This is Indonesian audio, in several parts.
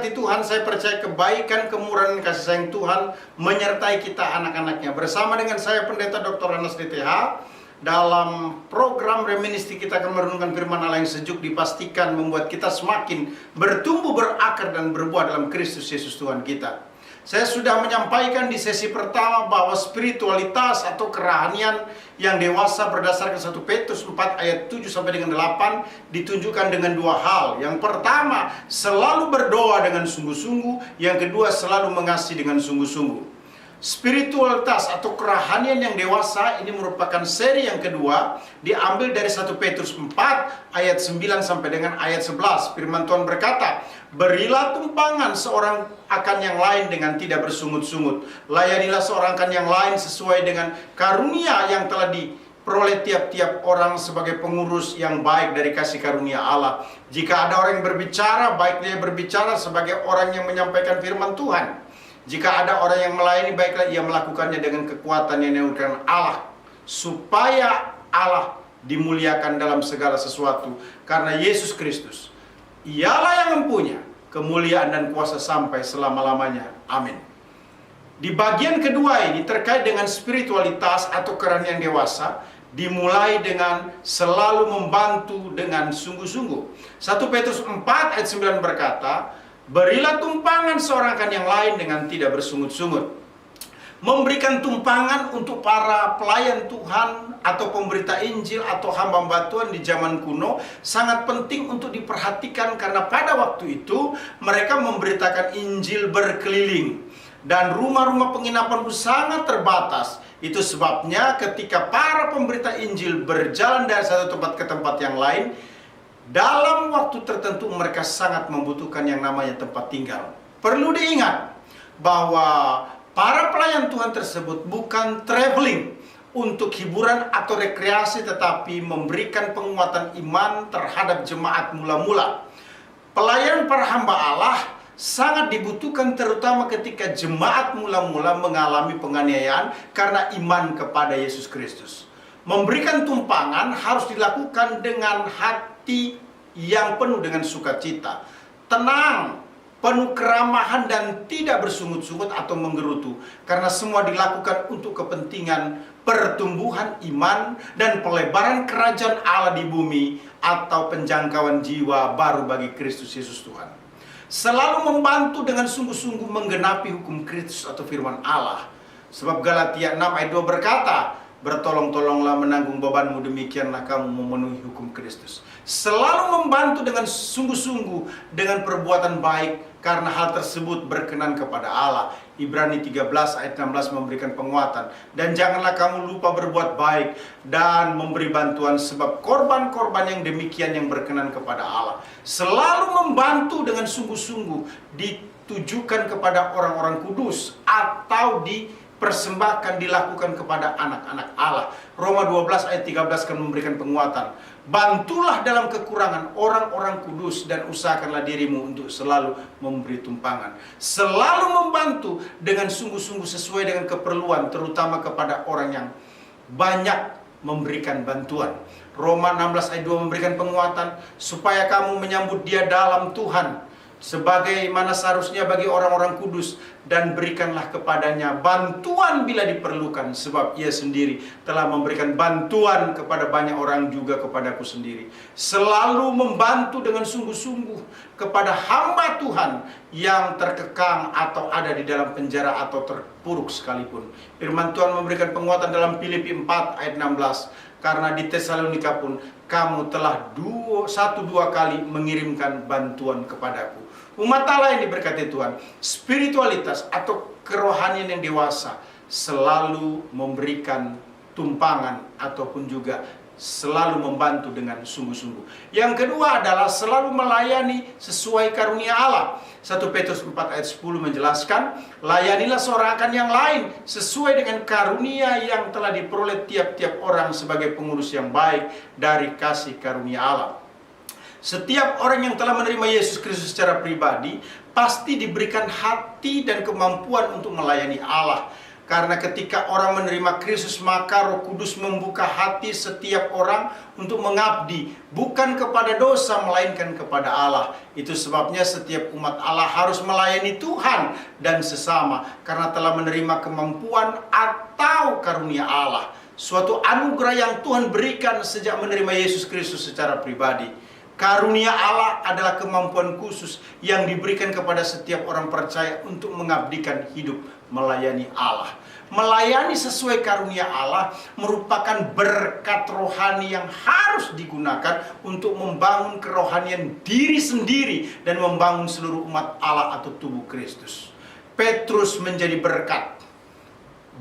diberkati Tuhan, saya percaya kebaikan, kemurahan, dan kasih sayang Tuhan menyertai kita anak-anaknya. Bersama dengan saya Pendeta Dr. Anas DTH, dalam program Reministi kita akan merenungkan firman Allah yang sejuk, dipastikan membuat kita semakin bertumbuh, berakar, dan berbuah dalam Kristus Yesus Tuhan kita. Saya sudah menyampaikan di sesi pertama bahwa spiritualitas atau kerohanian yang dewasa berdasarkan 1 Petrus 4 ayat 7 sampai dengan 8 ditunjukkan dengan dua hal. Yang pertama, selalu berdoa dengan sungguh-sungguh. Yang kedua, selalu mengasihi dengan sungguh-sungguh. Spiritualitas atau kerohanian yang dewasa ini merupakan seri yang kedua, diambil dari 1 Petrus 4 ayat 9 sampai dengan ayat 11. Firman Tuhan berkata, berilah tumpangan seorang akan yang lain dengan tidak bersungut-sungut. Layanilah seorang akan yang lain sesuai dengan karunia yang telah diperoleh tiap-tiap orang sebagai pengurus yang baik dari kasih karunia Allah. Jika ada orang yang berbicara, baik dia berbicara sebagai orang yang menyampaikan firman Tuhan. Jika ada orang yang melayani, baiklah ia melakukannya dengan kekuatan yang dianugerahkan Allah, supaya Allah dimuliakan dalam segala sesuatu. Karena Yesus Kristus, Ialah yang mempunyai kemuliaan dan kuasa sampai selama-lamanya. Amin. Di bagian kedua ini terkait dengan spiritualitas atau kerohanian dewasa, dimulai dengan selalu membantu dengan sungguh-sungguh. 1 Petrus 4 ayat 9 berkata, berilah tumpangan seorang akan yang lain dengan tidak bersungut-sungut. Memberikan tumpangan untuk para pelayan Tuhan atau pemberita Injil atau hamba Tuhan di zaman kuno sangat penting untuk diperhatikan, karena pada waktu itu mereka memberitakan Injil berkeliling dan rumah-rumah penginapan pun sangat terbatas. Itu sebabnya ketika para pemberita Injil berjalan dari satu tempat ke tempat yang lain, dalam waktu tertentu mereka sangat membutuhkan yang namanya tempat tinggal. Perlu diingat bahwa para pelayan Tuhan tersebut bukan traveling untuk hiburan atau rekreasi, tetapi memberikan penguatan iman terhadap jemaat mula-mula. Pelayanan para hamba Allah sangat dibutuhkan, terutama ketika jemaat mula-mula mengalami penganiayaan karena iman kepada Yesus Kristus. Memberikan tumpangan harus dilakukan dengan hati yang penuh dengan sukacita, tenang, penuh keramahan, dan tidak bersungut-sungut atau menggerutu, karena semua dilakukan untuk kepentingan pertumbuhan iman dan pelebaran kerajaan Allah di bumi atau penjangkauan jiwa baru bagi Kristus Yesus Tuhan. Selalu membantu dengan sungguh-sungguh menggenapi hukum Kristus atau firman Allah. Sebab Galatia 6 ayat 2 berkata, bertolong-tolonglah menanggung bebanmu, demikianlah kamu memenuhi hukum Kristus. Selalu membantu dengan sungguh-sungguh dengan perbuatan baik, karena hal tersebut berkenan kepada Allah. Ibrani 13 ayat 16 memberikan penguatan. Dan janganlah kamu lupa berbuat baik dan memberi bantuan, sebab korban-korban yang demikian yang berkenan kepada Allah. Selalu membantu dengan sungguh-sungguh ditujukan kepada orang-orang kudus atau persembahkan dilakukan kepada anak-anak Allah. Roma 12 ayat 13 akan memberikan penguatan. Bantulah dalam kekurangan orang-orang kudus dan usahakanlah dirimu untuk selalu memberi tumpangan. Selalu membantu dengan sungguh-sungguh sesuai dengan keperluan, terutama kepada orang yang banyak memberikan bantuan. Roma 16 ayat 2 memberikan penguatan supaya kamu menyambut dia dalam Tuhan sebagaimana seharusnya bagi orang-orang kudus, dan berikanlah kepadanya bantuan bila diperlukan, sebab ia sendiri telah memberikan bantuan kepada banyak orang, juga kepadaku sendiri. Selalu membantu dengan sungguh-sungguh kepada hamba Tuhan yang terkekang atau ada di dalam penjara atau terpuruk sekalipun. Firman Tuhan memberikan penguatan dalam Filipi 4 ayat 16, karena di Tesalonika pun kamu telah 1-2 kali mengirimkan bantuan kepadaku. Umat Allah yang diberkati Tuhan, spiritualitas atau kerohanian yang dewasa selalu memberikan tumpangan ataupun juga selalu membantu dengan sungguh-sungguh. Yang kedua adalah selalu melayani sesuai karunia Allah. 1 Petrus 4 ayat 10 menjelaskan, layanilah seorang akan yang lain sesuai dengan karunia yang telah diperoleh tiap-tiap orang sebagai pengurus yang baik dari kasih karunia Allah. Setiap orang yang telah menerima Yesus Kristus secara pribadi pasti diberikan hati dan kemampuan untuk melayani Allah. Karena ketika orang menerima Kristus, maka Roh Kudus membuka hati setiap orang untuk mengabdi, bukan kepada dosa, melainkan kepada Allah. Itu sebabnya setiap umat Allah harus melayani Tuhan dan sesama, karena telah menerima kemampuan atau karunia Allah. Suatu anugerah yang Tuhan berikan sejak menerima Yesus Kristus secara pribadi. Karunia Allah adalah kemampuan khusus yang diberikan kepada setiap orang percaya untuk mengabdikan hidup melayani Allah. Melayani sesuai karunia Allah merupakan berkat rohani yang harus digunakan untuk membangun kerohanian diri sendiri dan membangun seluruh umat Allah atau tubuh Kristus. Petrus menjadi berkat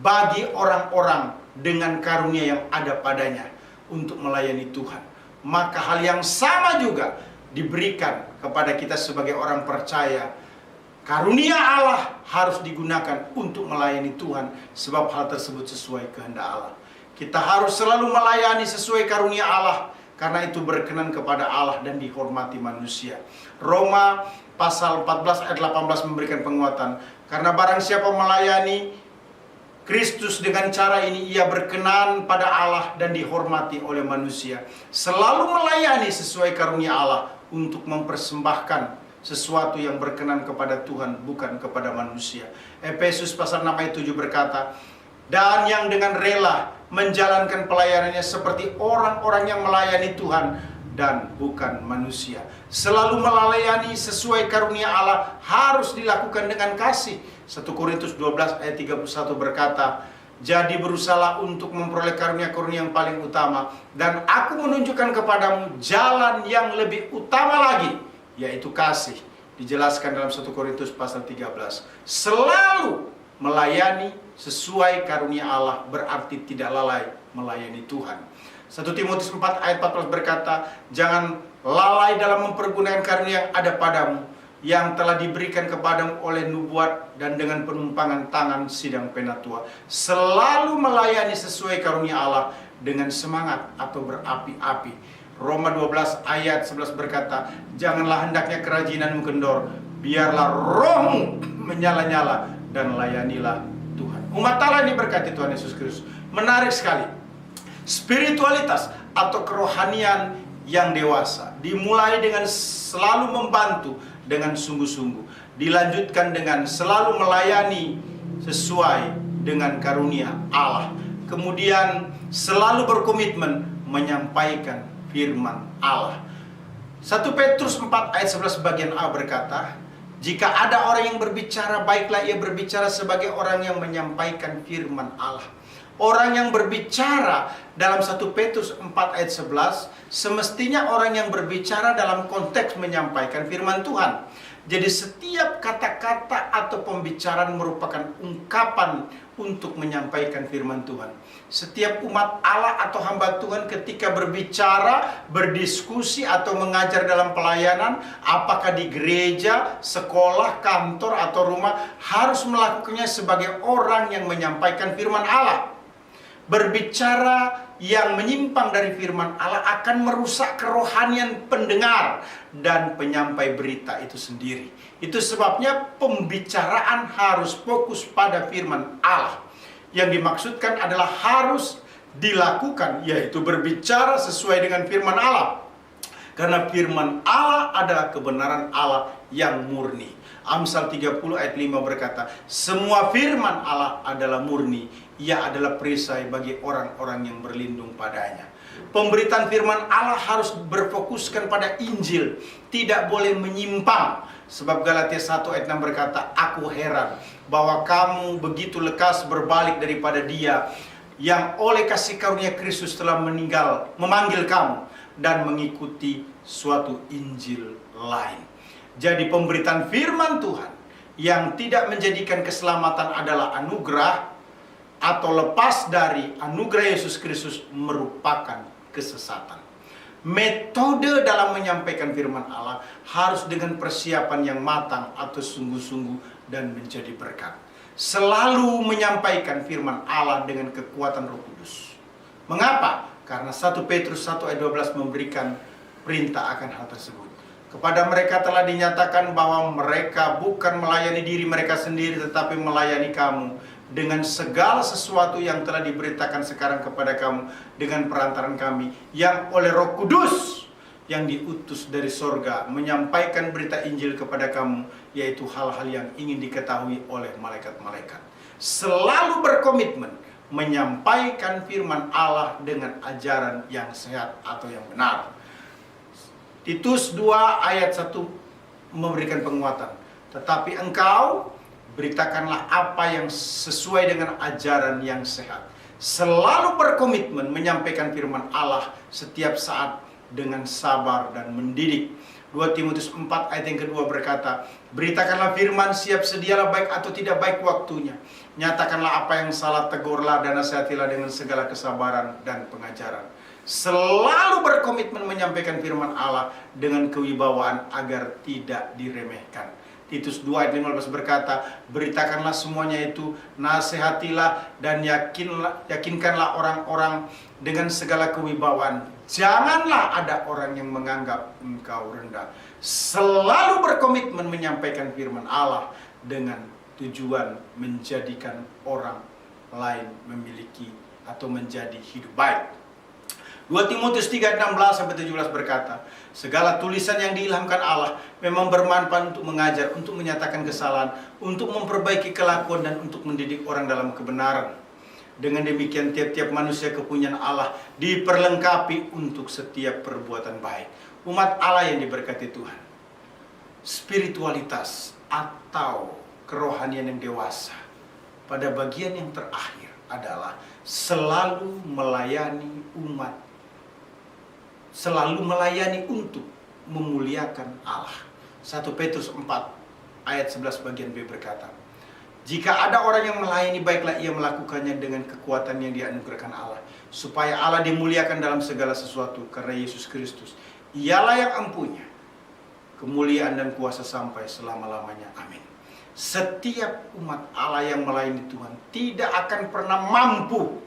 bagi orang-orang dengan karunia yang ada padanya untuk melayani Tuhan. Maka hal yang sama juga diberikan kepada kita sebagai orang percaya. Karunia Allah harus digunakan untuk melayani Tuhan, sebab hal tersebut sesuai kehendak Allah. Kita harus selalu melayani sesuai karunia Allah, karena itu berkenan kepada Allah dan dihormati manusia. Roma pasal 14 ayat 18 memberikan penguatan. Karena barang siapa melayani Kristus dengan cara ini, ia berkenan pada Allah dan dihormati oleh manusia. Selalu melayani sesuai karunia Allah untuk mempersembahkan sesuatu yang berkenan kepada Tuhan, bukan kepada manusia. Efesus pasal 6 ayat 7 berkata, dan yang dengan rela menjalankan pelayanannya seperti orang-orang yang melayani Tuhan dan bukan manusia. Selalu melayani sesuai karunia Allah harus dilakukan dengan kasih. 1 Korintus 12 ayat 31 berkata, jadi berusahalah untuk memperoleh karunia-karunia yang paling utama, dan aku menunjukkan kepadamu jalan yang lebih utama lagi, yaitu kasih. Dijelaskan dalam 1 Korintus pasal 13. Selalu melayani sesuai karunia Allah berarti tidak lalai melayani Tuhan. 1 Timotius 4 ayat 14 berkata, jangan lalai dalam mempergunakan karunia yang ada padamu, yang telah diberikan kepadamu oleh nubuat dan dengan penumpangan tangan sidang penatua. Selalu melayani sesuai karunia Allah dengan semangat atau berapi-api. Roma 12 ayat 11 berkata, janganlah hendaknya kerajinanmu kendor, biarlah rohmu menyala-nyala dan layanilah Tuhan. Umat Allah ini berkati Tuhan Yesus Kristus. Menarik sekali. Spiritualitas atau kerohanian yang dewasa dimulai dengan selalu membantu dengan sungguh-sungguh, dilanjutkan dengan selalu melayani sesuai dengan karunia Allah, kemudian selalu berkomitmen menyampaikan firman Allah. 1 Petrus 4 ayat 11 bagian A berkata, jika ada orang yang berbicara, baiklah ia berbicara sebagai orang yang menyampaikan firman Allah. Orang yang berbicara dalam 1 Petrus 4 ayat 11 semestinya orang yang berbicara dalam konteks menyampaikan firman Tuhan. Jadi setiap kata-kata atau pembicaraan merupakan ungkapan untuk menyampaikan firman Tuhan. Setiap umat Allah atau hamba Tuhan ketika berbicara, berdiskusi atau mengajar dalam pelayanan, apakah di gereja, sekolah, kantor atau rumah, harus melakukannya sebagai orang yang menyampaikan firman Allah. Berbicara yang menyimpang dari firman Allah akan merusak kerohanian pendengar dan penyampai berita itu sendiri. Itu sebabnya pembicaraan harus fokus pada firman Allah. Yang dimaksudkan adalah harus dilakukan, yaitu berbicara sesuai dengan firman Allah. Karena firman Allah adalah kebenaran Allah yang murni. Amsal 30 ayat 5 berkata, semua firman Allah adalah murni, ia adalah perisai bagi orang-orang yang berlindung padanya. Pemberitaan firman Allah harus berfokuskan pada Injil, tidak boleh menyimpang. Sebab Galatia 1 ayat 6 berkata, aku heran bahwa kamu begitu lekas berbalik daripada Dia yang oleh kasih karunia Kristus telah memanggil kamu dan mengikuti suatu Injil lain. Jadi pemberitaan firman Tuhan yang tidak menjadikan keselamatan adalah anugerah atau lepas dari anugerah Yesus Kristus merupakan kesesatan. Metode dalam menyampaikan firman Allah harus dengan persiapan yang matang atau sungguh-sungguh dan menjadi berkat. Selalu menyampaikan firman Allah dengan kekuatan Roh Kudus. Mengapa? Karena 1 Petrus 1 ayat 12 memberikan perintah akan hal tersebut. Kepada mereka telah dinyatakan bahwa mereka bukan melayani diri mereka sendiri, tetapi melayani kamu. dengan segala sesuatu yang telah diberitakan sekarang kepada kamu dengan perantaran kami, yang oleh Roh Kudus yang diutus dari sorga menyampaikan berita Injil kepada kamu, yaitu hal-hal yang ingin diketahui oleh malaikat-malaikat. Selalu berkomitmen menyampaikan firman Allah dengan ajaran yang sehat atau yang benar. Titus 2 ayat 1 memberikan penguatan. Tetapi engkau beritakanlah apa yang sesuai dengan ajaran yang sehat. Selalu berkomitmen menyampaikan firman Allah setiap saat dengan sabar dan mendidik. 2 Timotius 4 ayat yang kedua berkata, beritakanlah firman, siap sedialah baik atau tidak baik waktunya. Nyatakanlah apa yang salah, tegurlah dan nasihatilah dengan segala kesabaran dan pengajaran. Selalu berkomitmen menyampaikan firman Allah dengan kewibawaan agar tidak diremehkan. Titus 2 ayat 15 berkata, beritakanlah semuanya itu, nasihatilah dan yakinkanlah orang-orang dengan segala kewibawaan. Janganlah ada orang yang menganggap engkau rendah. Selalu berkomitmen menyampaikan firman Allah dengan tujuan menjadikan orang lain memiliki atau menjadi hidup baik. 2 Timotius 3:16-17 berkata, segala tulisan yang diilhamkan Allah memang bermanfaat untuk mengajar, untuk menyatakan kesalahan, untuk memperbaiki kelakuan, dan untuk mendidik orang dalam kebenaran. Dengan demikian tiap-tiap manusia kepunyaan Allah diperlengkapi untuk setiap perbuatan baik. Umat Allah yang diberkati Tuhan, spiritualitas atau kerohanian yang dewasa pada bagian yang terakhir adalah selalu melayani umat, selalu melayani untuk memuliakan Allah. 1 Petrus 4 ayat 11 bagian B berkata, jika ada orang yang melayani, baiklah ia melakukannya dengan kekuatan yang dianugerahkan Allah, supaya Allah dimuliakan dalam segala sesuatu karena Yesus Kristus. Ialah yang empunya kemuliaan dan kuasa sampai selama-lamanya. Amin. Setiap umat Allah yang melayani Tuhan tidak akan pernah mampu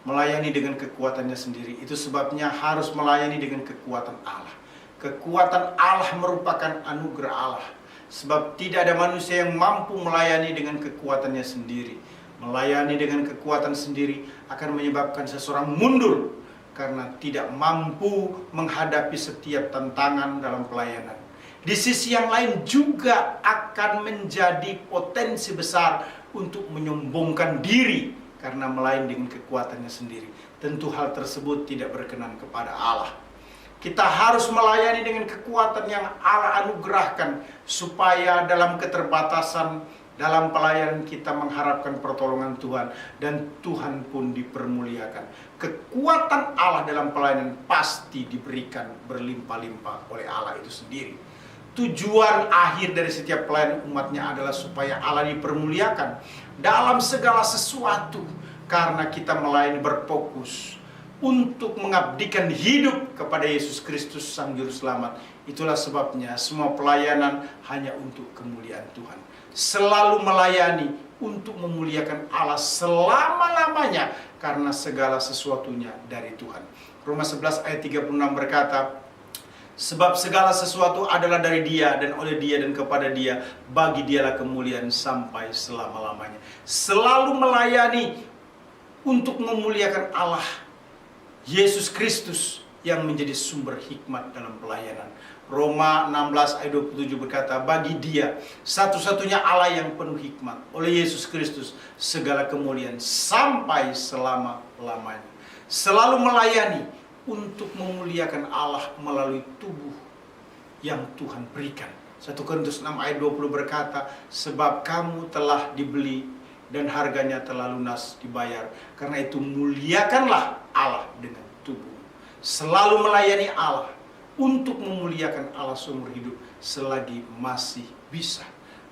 melayani dengan kekuatannya sendiri. Itu sebabnya harus melayani dengan kekuatan Allah. Kekuatan Allah merupakan anugerah Allah. Sebab tidak ada manusia yang mampu melayani dengan kekuatannya sendiri. Melayani dengan kekuatan sendiri akan menyebabkan seseorang mundur karena tidak mampu menghadapi setiap tantangan dalam pelayanan. Di sisi yang lain juga akan menjadi potensi besar untuk menyombongkan diri karena melayani dengan kekuatannya sendiri. Tentu hal tersebut tidak berkenan kepada Allah. Kita harus melayani dengan kekuatan yang Allah anugerahkan, supaya dalam keterbatasan dalam pelayanan kita mengharapkan pertolongan Tuhan, dan Tuhan pun dipermuliakan. Kekuatan Allah dalam pelayanan pasti diberikan berlimpah-limpah oleh Allah itu sendiri. Tujuan akhir dari setiap pelayanan umatnya adalah supaya Allah dipermuliakan dalam segala sesuatu, karena kita melayani berfokus untuk mengabdikan hidup kepada Yesus Kristus Sang Juru Selamat. Itulah sebabnya semua pelayanan hanya untuk kemuliaan Tuhan. Selalu melayani untuk memuliakan Allah selama-lamanya, karena segala sesuatunya dari Tuhan. Roma 11 ayat 36 berkata, sebab segala sesuatu adalah dari Dia dan oleh Dia dan kepada Dia, bagi Dialah kemuliaan sampai selama-lamanya. Selalu melayani untuk memuliakan Allah, Yesus Kristus yang menjadi sumber hikmat dalam pelayanan. Roma 16 ayat 27 berkata, bagi Dia satu-satunya Allah yang penuh hikmat, oleh Yesus Kristus segala kemuliaan sampai selama-lamanya. Selalu melayani untuk memuliakan Allah melalui tubuh yang Tuhan berikan. 1 Korintus 6 ayat 20 berkata, sebab kamu telah dibeli dan harganya telah lunas dibayar. Karena itu muliakanlah Allah dengan tubuh. Selalu melayani Allah untuk memuliakan Allah seumur hidup selagi masih bisa.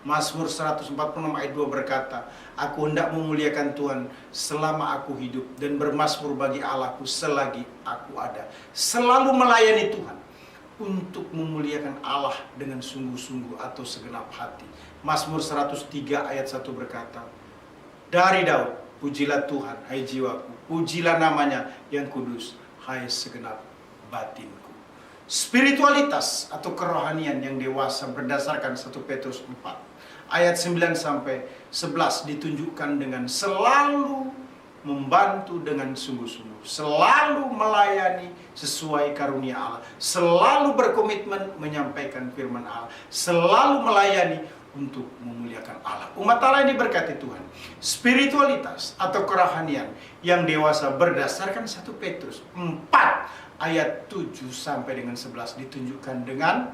Mazmur 146 ayat 2 berkata, aku hendak memuliakan Tuhan selama aku hidup, dan bermazmur bagi Allahku selagi aku ada. Selalu melayani Tuhan untuk memuliakan Allah dengan sungguh-sungguh atau segenap hati. Mazmur 103 ayat 1 berkata, dari Daud, pujilah Tuhan, hai jiwaku, pujilah namanya yang kudus, hai segenap batinku. Spiritualitas atau kerohanian yang dewasa berdasarkan 1 Petrus 4 ayat 9 sampai 11 ditunjukkan dengan selalu membantu dengan sungguh-sungguh, selalu melayani sesuai karunia Allah, selalu berkomitmen menyampaikan firman Allah, selalu melayani untuk memuliakan Allah. Umat Allah ini berkati Tuhan. Spiritualitas atau kerohanian yang dewasa berdasarkan 1 Petrus 4 ayat 7 sampai dengan 11 ditunjukkan dengan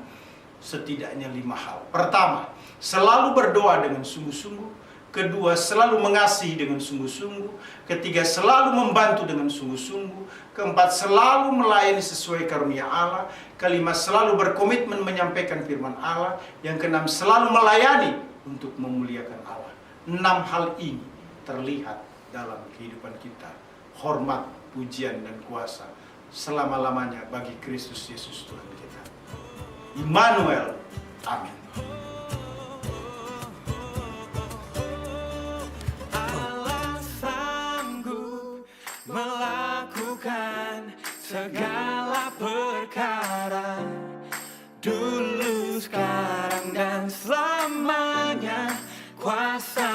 setidaknya 5 hal. Pertama, selalu berdoa dengan sungguh-sungguh. Kedua, selalu mengasihi dengan sungguh-sungguh. Ketiga, selalu membantu dengan sungguh-sungguh. Keempat, selalu melayani sesuai karunia Allah. Kelima, selalu berkomitmen menyampaikan firman Allah. Yang keenam, selalu melayani untuk memuliakan Allah. 6 hal ini terlihat dalam kehidupan kita. Hormat, pujian, dan kuasa selama-lamanya bagi Kristus Yesus Tuhan kita. Immanuel. Amin. Melakukan segala perkara, dulu, sekarang, dan selamanya. Kuasa